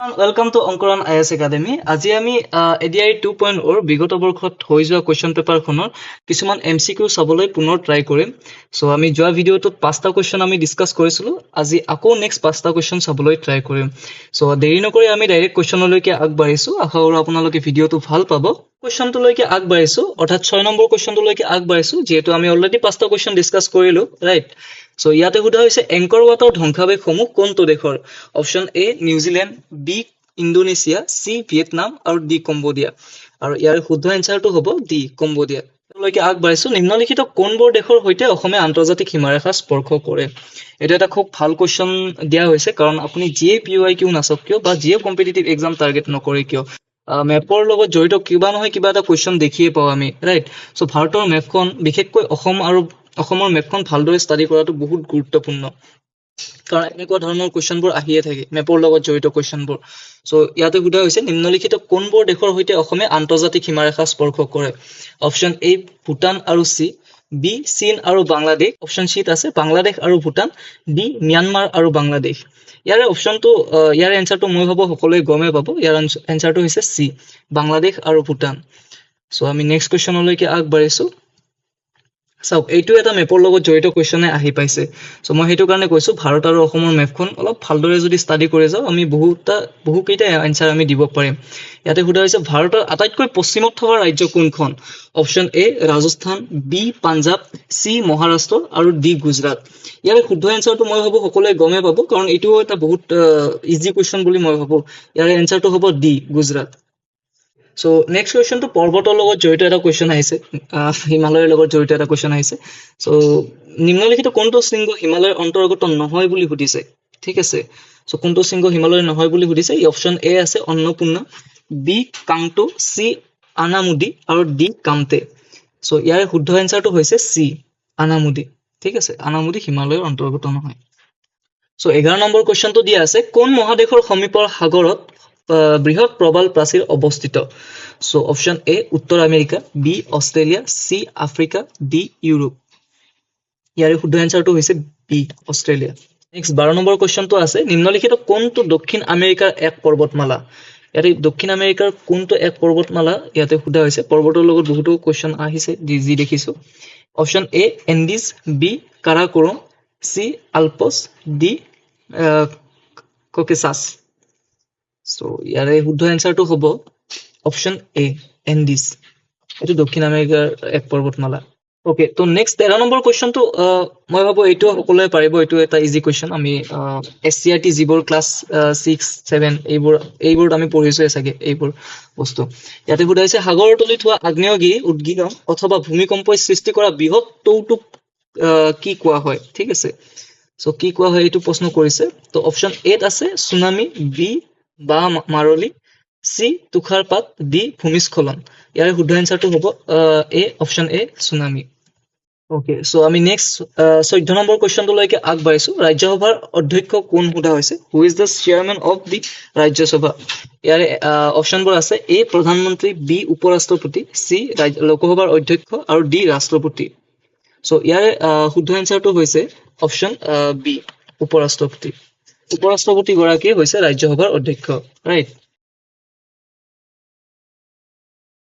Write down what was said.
Welcome to Onkaran IS Academy. আজি আমি ADI 2.0 বিগত বৰ্ষত হৈ যোৱা কোৱেশ্চন পেপাৰখনৰ কিছুমান MCQ চাবলৈ পুনৰ ট্ৰাই কৰিম। সো আমি যোৱা ভিডিঅ'টোত 5টা কোৱেশ্চন আমি ডিসকাস কৰিছিলো। আজি আকৌ নেক্সট 5টা কোৱেশ্চন চাবলৈ ট্ৰাই কৰিম। সো দেৰি নকৰি আমি ডাইৰেক্ট কোৱেশ্চনলৈকে আগবাঢ়িছো। আশা কৰো আপোনালোকে ভিডিঅ'টো ভাল পাব। কোৱেশ্চনটোলৈকে আগবাঢ়িছো অৰ্থাৎ 6 নম্বৰ কোৱেশ্চনটোলৈকে আগবাঢ়িছো যেহেতু আমি অলৰেডি 5টা কোৱেশ্চন ডিসকাস কৰিলো, ৰাইট? সো ইয়াতে সোধা হৈছে এংকৰ ৱাটাৰ ধ্বংসাৱশেষসমূহ কোনটো দেশৰ? অপচন এ নিউজিলেণ্ড, বি ইণ্ডোনেছিয়া, সি ভিয়েটনাম আৰু ডি কম্বোডিয়া। আৰু ইয়াৰ শুদ্ধ এনসাৰটো হ'ব ডি কম্বোডিয়া। লৈকে আগবাঢ়িছো নিম্নলিখিত কোনবোৰ দেশৰ সৈতে অসমে আন্তৰ্জাতিক সীমাৰেখা স্পৰ্শ কৰে? এটা এটা খুব ভাল কোৱেশ্চন দিয়া হৈছে কাৰণ আপুনি যিয়ে PYQ নাচাওক কিয় বা যিয়ে কম্পিটিটিভ এক্সাম টাৰ্গেট নকৰে কিয় মেপৰ লগত জড়িত কিবা নহয় কিবা এটা কোৱেশ্চন দেখিয়ে পাওঁ আমি, ৰাইট? সো ভাৰতৰ মেপখন বিশেষকৈ অসম আৰু অসমৰ মেপখন ভালদৰে ষ্টাডি কৰাটো বহুত গুৰুত্বপূৰ্ণ কাৰণ এনেকুৱা ধৰণৰ কোৱেশ্চনবোৰ আহিয়ে থাকে মেপৰ লগত জড়িত কোৱেশ্চনবোৰ। সো ইয়াতে সোধা হৈছে নিম্নলিখিত কোনবোৰ দেশৰ সৈতে অসমে আন্তৰ্জাতিক সীমাৰেখা স্পৰ্শ কৰে? অপচন এ ভূটান আৰু চি, বি চীন আৰু বাংলাদেশ, অপচন চিত আছে বাংলাদেশ আৰু ভূটান, ডি ম্যানমাৰ আৰু বাংলাদেশ। ইয়াৰে অপচনটো ইয়াৰ এনসাৰটো মই ভাবো সকলোৱে গমে পাব। ইয়াৰ এনসাৰটো হৈছে চি বাংলাদেশ আৰু ভূটান। সো আমি নেক্সট কোৱেশ্চনলৈকে আগবাঢ়িছো। চাওক এইটো এটা মেপৰ লগত জড়িত কোৱেশ্চনে আহি পাইছে। সো মই সেইটো কাৰণে কৈছো ভাৰত আৰু অসমৰ মেপখন অলপ ভালদৰে যদি ষ্টাডি কৰি যাওঁ আমি বহুকেইটা এনসাৰ আমি দিব পাৰিম। ইয়াতে সোধা হৈছে ভাৰতৰ আটাইতকৈ পশ্চিমত থকা ৰাজ্য কোনখন? অপচন এ ৰাজস্থান, বি পাঞ্জাব, চি মহাৰাষ্ট্ৰ আৰু ডি গুজৰাট। ইয়াৰে শুদ্ধ এনসাৰটো মই ভাবো সকলোৱে গমে পাব কাৰণ এইটোও এটা বহুত ইজি কুৱেশ্চন বুলি মই ভাবো। ইয়াৰে এনসাৰটো হ'ব ডি গুজৰাট। সো নেক্সট কুৱেশ্চনটো পৰ্বতৰ লগত জড়িত এটা কুৱেশ্চন আহিছে, হিমালয়ৰ লগত জড়িত এটা কুৱেশ্চন আহিছে। সো নিম্নলিখিত কোনটো শৃংগ হিমালয়ৰ অন্তৰ্গত নহয় বুলি সুধিছে, ঠিক আছে? সো কোনটো শৃংগ হিমালয়ৰ নহয় বুলি সুধিছে? এই অপচন এ আছে অন্নপূৰ্ণা, বি কাংটো, চি আনামুদি আৰু ডি কামতে। সো ইয়াৰে শুদ্ধ এনসাৰটো হৈছে চি আনামুদি, ঠিক আছে? আনামুদি হিমালয়ৰ অন্তৰ্গত নহয়। সো 11 নম্বৰ কুৱেশ্চনটো দিয়া আছে কোন মহাদেশৰ সমীপৰ সাগৰত বৃহৎ প্ৰবাল প্ৰাচীৰ অৱস্থিত? সো অপচন এ উত্তৰ America, B Australia, C Africa, D Europe. ইয়াৰে শুদ্ধ এনসাৰটো হৈছে বি অষ্ট্ৰেলিয়া। নেক্সট 12 নম্বৰ কুৱেশ্চনটো আছে নিম্নলিখিত কোনটো দক্ষিণ আমেৰিকাৰ এক পৰ্বতমালা? ইয়াতে দক্ষিণ আমেৰিকাৰ কোনটো এক পৰ্বতমালা ইয়াতে সোধা হৈছে। পৰ্বতৰ লগত বহুতো কুৱেশ্চন আহিছে যি দেখিছো। Option A Andes, B Karakoram, C Alps, D Caucasus. So ইয়াৰে শুদ্ধ এনসাৰটো হ'ব অপচন এ এণ্ডিজ। এইটো দক্ষিণ আমেৰিকাৰ এক পৰ্বতমালা। ওকে, তো নেক্সট 13 নম্বৰ কুৱেশ্চনটো মই ভাবো এইটো সকলোৱে পাৰিব। এইটো এটা ইজি কুৱেশ্চন। আমি SCRT যিবোৰ ক্লাছ 6, 7 এইবোৰত আমি পঢ়িছোৱে চাগে এইবোৰ বস্তু। ইয়াতে সোধা হৈছে সাগৰৰ তলিত হোৱা আগ্নেয়গিৰি উদগীৰণ অথবা ভূমিকম্পই সৃষ্টি কৰা বৃহৎ টৌটোক কি কোৱা হয়, ঠিক আছে? সো কি কোৱা হয় এইটো প্ৰশ্ন কৰিছে। তো অপচন এত আছে সুনামি, বি বা মাৰলি, চি তুষাৰপাত, ডি ভূমিস্খলন। ইয়াৰে শুদ্ধ এনসাৰটো হ'ব এ অপচন এ সুনামি। ওকে, সো আমি নেক্সট 14 নম্বৰ কুৱেশ্চনটোলৈকে আগবাঢ়িছো। ৰাজ্যসভাৰ অধ্যক্ষ কোন সোধা হৈছে? Who is the chairman of the Rajya Sabha? ইয়াৰে অপচনবোৰ আছে এ প্ৰধানমন্ত্ৰী, বি উপৰাষ্ট্ৰপতি, চি লোকসভাৰ অধ্যক্ষ আৰু ডি ৰাষ্ট্ৰপতি। সো ইয়াৰে শুদ্ধ এনসাৰটো হৈছে অপচন বি উপৰাষ্ট্ৰপতি। উপৰাষ্ট্ৰপতি গৰাকী হৈছে ৰাজ্যসভাৰ অধ্যক্ষ, ৰাইট?